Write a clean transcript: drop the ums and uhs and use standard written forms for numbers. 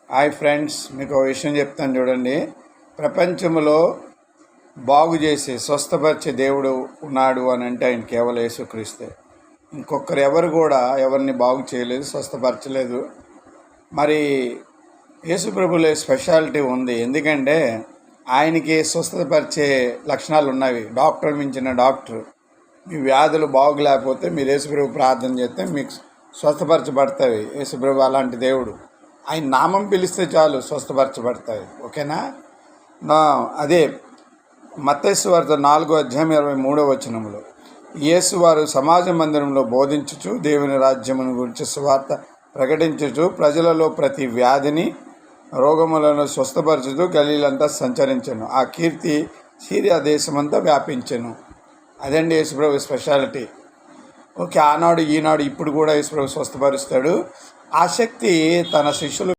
Hi friends, మీకు ఒక విషయం చెప్తాను చూడండి. ప్రపంచంలో బాగు చేసి స్వస్థపరిచే దేవుడు ఉన్నాడు అని అంటే ఆయన కేవలం యేసుక్రీస్తే. ఇంకొకరు ఎవరు కూడా ఎవరిని బాగు చేయలేదు, స్వస్థపరచలేదు. మరి యేసు ప్రభులో స్పెషాలిటీ ఉంది. ఎందుకంటే ఆయనకి స్వస్థపరిచే లక్షణాలు ఉన్నవి. డాక్టర్ మించిన డాక్టర్. మీ వ్యాధులు బాగులేకపోతే మీరు యేసు ప్రభు ప్రార్థన చేస్తే మీకు స్వస్థపరచబడతాయి. యేసు ప్రభు అలాంటి దేవుడు. ఆయన నామం పిలిస్తే చాలు స్వస్థపరచబడతాయి. ఓకేనా? అదే మత్తయి సువార్త 4:23 యేసు వారు సమాజ మందిరంలో బోధించుచు దేవుని రాజ్యమును గురించి సువార్త ప్రకటించుచు ప్రజలలో ప్రతి వ్యాధిని రోగములను స్వస్థపరచుతూ గలీలంతా సంచరించెను. ఆ కీర్తి సిరియా దేశమంతా వ్యాపించెను. అదండి యేసుప్రభు స్పెషాలిటీ. ఓకే, ఆనాడు ఈనాడు ఇప్పుడు కూడా యేసుప్రభు స్వస్థపరుస్తాడు. ఆ శక్తి తన శిష్యులు